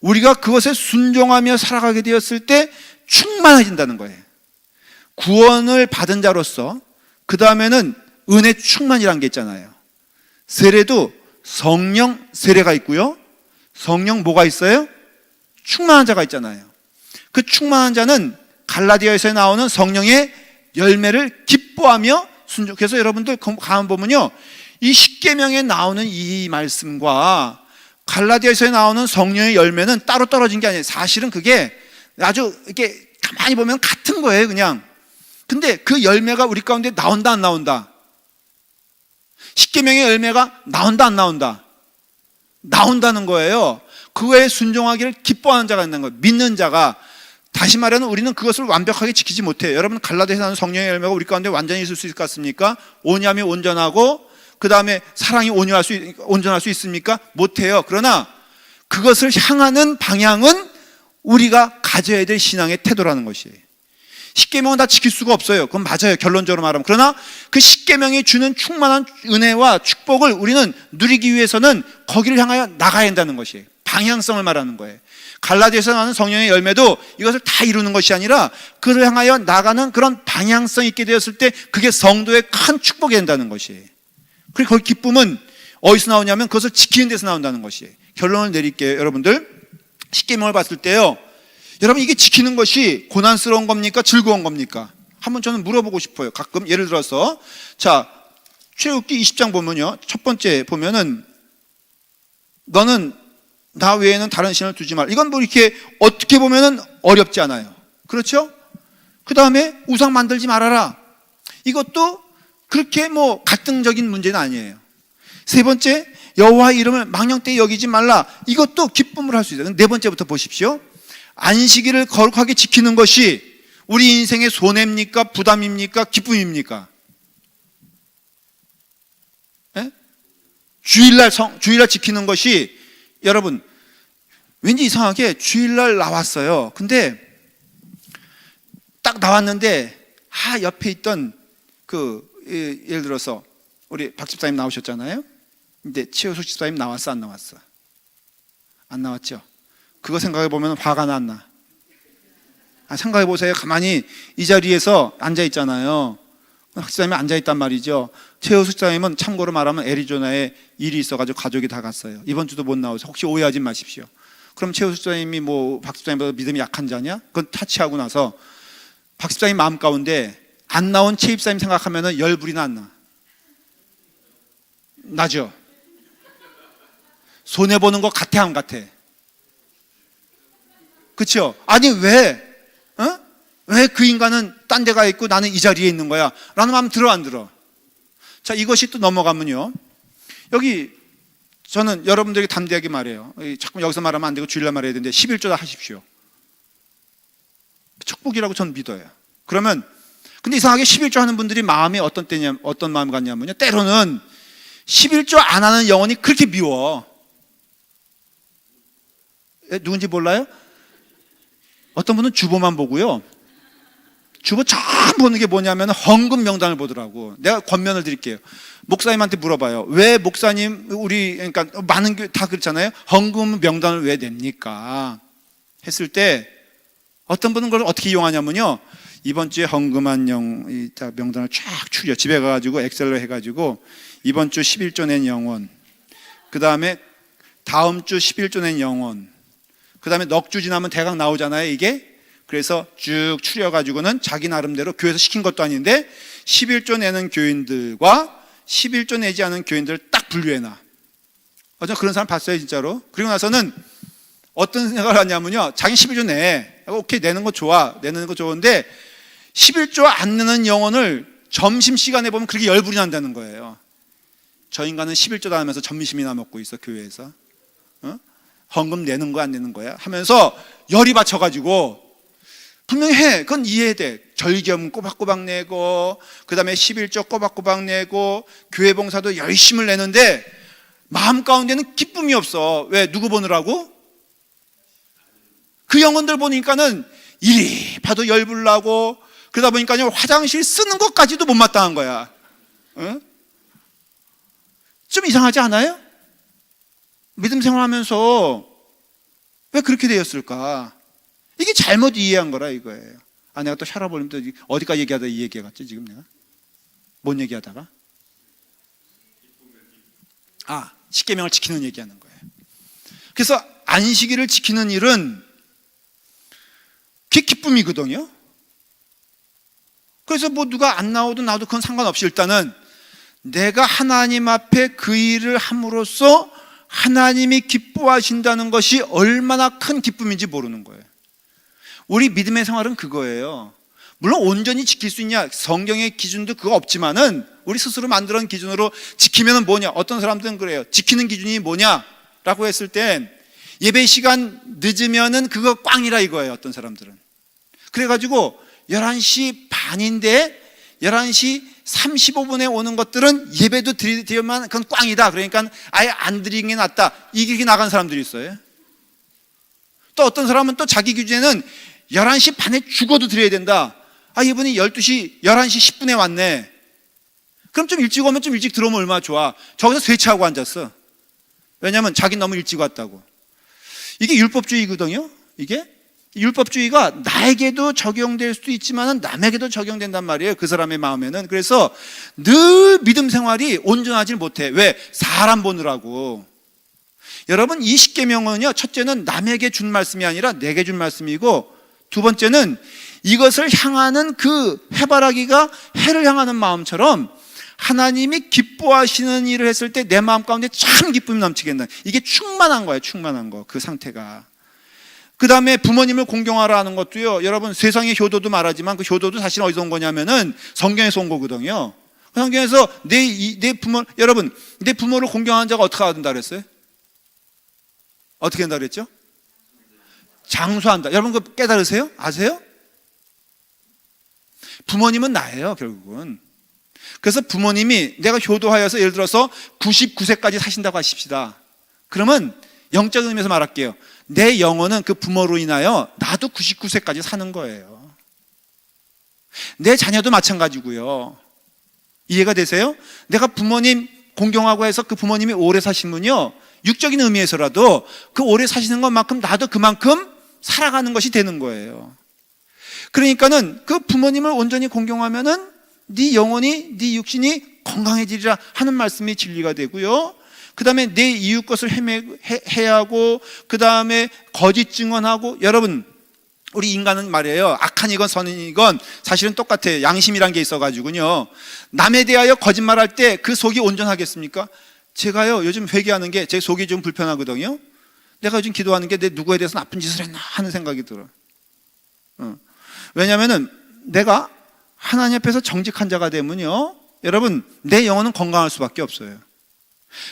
우리가 그것에 순종하며 살아가게 되었을 때 충만해진다는 거예요. 구원을 받은 자로서 그 다음에는 은혜 충만이라는 게 있잖아요. 세례도 성령 세례가 있고요, 성령 뭐가 있어요? 충만한 자가 있잖아요. 그 충만한 자는 갈라디아에서 나오는 성령의 열매를 기뻐하며 순종. 그래서 여러분들 가만 보면요, 이 십계명에 나오는 이 말씀과 갈라디아에서 나오는 성령의 열매는 따로 떨어진 게 아니에요. 사실은 그게 아주 이렇게 가만히 보면 같은 거예요, 그냥. 근데 그 열매가 우리 가운데 나온다 안 나온다? 십계명의 열매가 나온다 안 나온다? 나온다는 거예요. 그거에 순종하기를 기뻐하는 자가 있는 거예요. 믿는 자가. 다시 말하면 우리는 그것을 완벽하게 지키지 못해요. 여러분, 갈라디아에서 나오는 성령의 열매가 우리 가운데 완전히 있을 수 있을 것 같습니까? 온유함이 온전하고 그 다음에 사랑이 온전할 수 있습니까? 못해요. 그러나 그것을 향하는 방향은 우리가 가져야 될 신앙의 태도라는 것이에요. 십계명은 다 지킬 수가 없어요. 그건 맞아요, 결론적으로 말하면. 그러나 그 십계명이 주는 충만한 은혜와 축복을 우리는 누리기 위해서는 거기를 향하여 나가야 한다는 것이에요. 방향성을 말하는 거예요. 갈라디아에서 나오는 성령의 열매도 이것을 다 이루는 것이 아니라 그를 향하여 나가는 그런 방향성이 있게 되었을 때 그게 성도의 큰 축복이 된다는 것이에요. 그리고 그 기쁨은 어디서 나오냐면 그것을 지키는 데서 나온다는 것이에요. 결론을 내릴게요. 여러분들, 십계명을 봤을 때요, 여러분, 이게 지키는 것이 고난스러운 겁니까? 즐거운 겁니까? 한번 저는 물어보고 싶어요. 가끔 예를 들어서, 자, 출애굽기 20장 보면요, 첫 번째 보면은 너는 나 외에는 다른 신을 두지 말라. 이건 뭐 이렇게 어떻게 보면은 어렵지 않아요. 그렇죠? 그 다음에 우상 만들지 말아라. 이것도 그렇게 뭐 갈등적인 문제는 아니에요. 세 번째, 여호와의 이름을 망령되이 여기지 말라. 이것도 기쁨을 할 수 있어요. 네 번째부터 보십시오. 안식일을 거룩하게 지키는 것이 우리 인생의 손해입니까? 부담입니까? 기쁨입니까? 예? 주일날 지키는 것이, 여러분, 왠지 이상하게 주일날 나왔어요. 근데 딱 나왔는데 옆에 있던 예를 들어서 우리 박 집사님 나오셨잖아요. 근데 최우숙 집사님 나왔어, 안 나왔어? 안 나왔죠? 그거 생각해 보면 화가 나. 생각해 보세요. 가만히 이 자리에서 앉아 있잖아요. 박 집사님이 앉아 있단 말이죠. 최우숙 집사님은 참고로 말하면 애리조나에 일이 있어가지고 가족이 다 갔어요. 이번 주도 못 나오세요. 혹시 오해하지 마십시오. 그럼 최우숙 집사님이 뭐 박 집사님보다 믿음이 약한 자냐? 그건 타치하고 나서 박 집사님 마음 가운데 안 나온 최 집사님 생각하면 열불이나 안 나. 나죠? 손해보는 거 같아, 안 같아? 그쵸? 아니, 왜? 왜 그 인간은 딴 데 가 있고 나는 이 자리에 있는 거야? 라는 마음 들어, 안 들어? 자, 이것이 또 넘어가면요. 여기, 저는 여러분들에게 담대하게 말해요. 자꾸 여기서 말하면 안 되고 주일날 말해야 되는데 11조 다 하십시오. 축복이라고 저는 믿어요. 그러면, 근데 이상하게 11조 하는 분들이 마음이 어떤 마음 같냐면요. 때로는 11조 안 하는 영혼이 그렇게 미워. 누군지 몰라요? 어떤 분은 주보만 보고요. 주보 처음 보는 게 뭐냐면 헌금 명단을 보더라고. 내가 권면을 드릴게요. 목사님한테 물어봐요. 왜 목사님, 그러니까 많은 게 다 그렇잖아요. 헌금 명단을 왜 냅니까? 했을 때 어떤 분은 그걸 어떻게 이용하냐면요. 이번 주에 헌금한 명단을 쫙 추려. 집에 가가지고 엑셀로 해가지고 이번 주 11조 낸 영혼, 그 다음에 다음 주 11조 낸 영혼, 그 다음에 넉 주 지나면 대강 나오잖아요, 이게. 그래서 쭉 추려가지고는 자기 나름대로 교회에서 시킨 것도 아닌데 11조 내는 교인들과 11조 내지 않은 교인들을 딱 분류해놔. 어제 그런 사람 봤어요, 진짜로. 그리고 나서는 어떤 생각을 하냐면요. 자기 11조 내. 오케이, 내는 거 좋아. 내는 거 좋은데 11조 안 내는 영혼을 점심시간에 보면 그렇게 열불이 난다는 거예요. 저 인간은 11조도 하면서 점심이나 먹고 있어, 교회에서. 헌금 내는 거 안 내는 거야? 하면서 열이 받쳐가지고 분명히 해. 그건 이해돼. 절기금 꼬박꼬박 내고, 그 다음에 11조 꼬박꼬박 내고, 교회 봉사도 열심을 내는데 마음 가운데는 기쁨이 없어. 왜? 누구 보느라고? 그 영혼들 보니까는 이리 봐도 열불 나고, 그러다 보니까 화장실 쓰는 것까지도 못마땅한 거야. 좀 이상하지 않아요? 믿음 생활하면서 왜 그렇게 되었을까? 이게 잘못 이해한 거라 이거예요. 내가 또 샤라볼님 또 어디까지 얘기하다 이 얘기해갔지 지금 내가? 뭔 얘기하다가? 십계명을 지키는 얘기하는 거예요. 그래서 안식일을 지키는 일은 그게 기쁨이거든요. 그래서 뭐 누가 안 나오든 나도 그건 상관없이 일단은 내가 하나님 앞에 그 일을 함으로써 하나님이 기뻐하신다는 것이 얼마나 큰 기쁨인지 모르는 거예요. 우리 믿음의 생활은 그거예요. 물론 온전히 지킬 수 있냐, 성경의 기준도 그거 없지만은 우리 스스로 만들어낸 기준으로 지키면은 뭐냐, 어떤 사람들은 그래요. 지키는 기준이 뭐냐라고 했을 땐 예배 시간 늦으면은 그거 꽝이라 이거예요. 어떤 사람들은. 그래가지고 11시 반인데 11시 35분에 오는 것들은 예배도 드리면 그건 꽝이다. 그러니까 아예 안 드리는 게 낫다. 이게 나간 사람들이 있어요. 또 어떤 사람은 또 자기 기준에는 11시 반에 죽어도 드려야 된다. 이분이 11시 10분에 왔네. 그럼 좀 일찍 오면 좀 일찍 들어오면 얼마나 좋아. 저기서 쇠차하고 앉았어. 왜냐하면 자기는 너무 일찍 왔다고. 이게 율법주의거든요. 이게 율법주의가 나에게도 적용될 수도 있지만 남에게도 적용된단 말이에요. 그 사람의 마음에는. 그래서 늘 믿음 생활이 온전하지 못해. 왜? 사람 보느라고. 여러분, 이 십계명은요, 첫째는 남에게 준 말씀이 아니라 내게 준 말씀이고, 두 번째는 이것을 향하는 그 해바라기가 해를 향하는 마음처럼 하나님이 기뻐하시는 일을 했을 때 내 마음 가운데 참 기쁨이 넘치게 된다. 이게 충만한 거예요. 충만한 거. 그 상태가. 그 다음에 부모님을 공경하라 하는 것도요, 여러분, 세상의 효도도 말하지만 그 효도도 사실 어디서 온 거냐면은 성경에서 온 거거든요. 그 성경에서 여러분, 내 부모를 공경하는 자가 어떻게 된다 그랬어요? 어떻게 된다 그랬죠? 장수한다. 여러분, 그거 깨달으세요? 아세요? 부모님은 나예요, 결국은. 그래서 부모님이 내가 효도하여서 예를 들어서 99세까지 사신다고 하십시다. 그러면 영적인 의미에서 말할게요. 내 영혼은 그 부모로 인하여 나도 99세까지 사는 거예요. 내 자녀도 마찬가지고요. 이해가 되세요? 내가 부모님 공경하고 해서 그 부모님이 오래 사시면요, 육적인 의미에서라도 그 오래 사시는 것만큼 나도 그만큼 살아가는 것이 되는 거예요. 그러니까는 그 부모님을 온전히 공경하면은 네 영혼이, 네 육신이 건강해지리라 하는 말씀이 진리가 되고요. 그 다음에 내 이웃 것을 해하고, 그 다음에 거짓 증언하고. 여러분, 우리 인간은 말이에요, 악한 이건 선이건 사실은 똑같아요. 양심이란 게 있어가지고요, 남에 대하여 거짓말할 때 그 속이 온전하겠습니까? 제가요 요즘 회개하는 게 제 속이 좀 불편하거든요. 내가 요즘 기도하는 게 내 누구에 대해서 나쁜 짓을 했나 하는 생각이 들어요. 왜냐하면은 내가 하나님 앞에서 정직한 자가 되면요, 여러분, 내 영혼은 건강할 수밖에 없어요.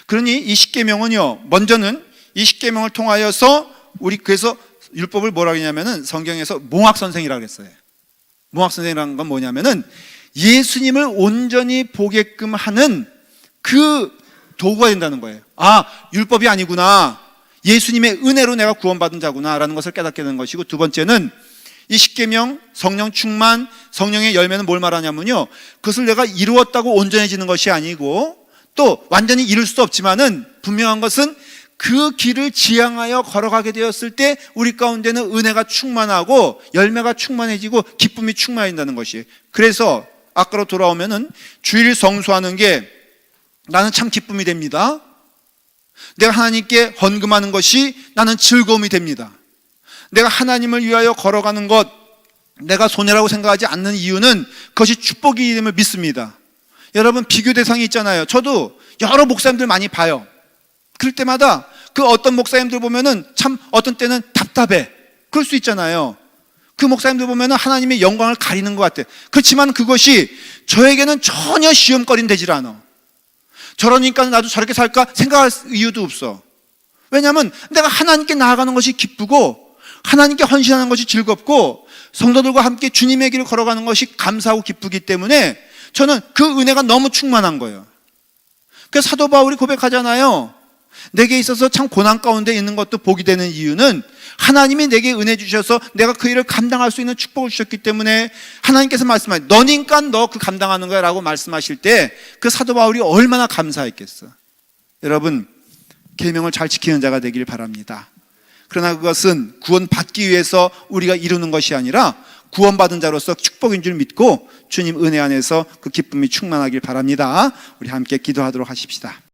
그러니 이 십계명은요, 먼저는 이 십계명을 통하여서 우리, 그래서 율법을 뭐라고 했냐면은 성경에서 몽학선생이라고 했어요. 몽학선생이라는 건 뭐냐면은 예수님을 온전히 보게끔 하는 그 도구가 된다는 거예요. 아, 율법이 아니구나, 예수님의 은혜로 내가 구원받은 자구나 라는 것을 깨닫게 되는 것이고, 두 번째는 이 십계명, 성령 충만, 성령의 열매는 뭘 말하냐면요, 그것을 내가 이루었다고 온전해지는 것이 아니고, 또 완전히 이룰 수도 없지만은 분명한 것은 그 길을 지향하여 걸어가게 되었을 때 우리 가운데는 은혜가 충만하고 열매가 충만해지고 기쁨이 충만해진다는 것이. 그래서 아까로 돌아오면은 주일 성수하는 게 나는 참 기쁨이 됩니다. 내가 하나님께 헌금하는 것이 나는 즐거움이 됩니다. 내가 하나님을 위하여 걸어가는 것, 내가 손해라고 생각하지 않는 이유는 그것이 축복임을 믿습니다. 여러분, 비교 대상이 있잖아요. 저도 여러 목사님들 많이 봐요. 그럴 때마다 그 어떤 목사님들 보면은 참 어떤 때는 답답해. 그럴 수 있잖아요. 그 목사님들 보면은 하나님의 영광을 가리는 것 같아. 그렇지만 그것이 저에게는 전혀 시험거리는 되질 않아. 저러니까 나도 저렇게 살까 생각할 이유도 없어. 왜냐하면 내가 하나님께 나아가는 것이 기쁘고 하나님께 헌신하는 것이 즐겁고 성도들과 함께 주님의 길을 걸어가는 것이 감사하고 기쁘기 때문에 저는 그 은혜가 너무 충만한 거예요. 그래서 사도 바울이 고백하잖아요. 내게 있어서 참 고난 가운데 있는 것도 복이 되는 이유는 하나님이 내게 은혜 주셔서 내가 그 일을 감당할 수 있는 축복을 주셨기 때문에. 하나님께서 말씀하신, 너니까 너 그 감당하는 거야 라고 말씀하실 때 그 사도 바울이 얼마나 감사했겠어. 여러분, 계명을 잘 지키는 자가 되길 바랍니다. 그러나 그것은 구원받기 위해서 우리가 이루는 것이 아니라 구원받은 자로서 축복인 줄 믿고 주님 은혜 안에서 그 기쁨이 충만하길 바랍니다. 우리 함께 기도하도록 하십시다.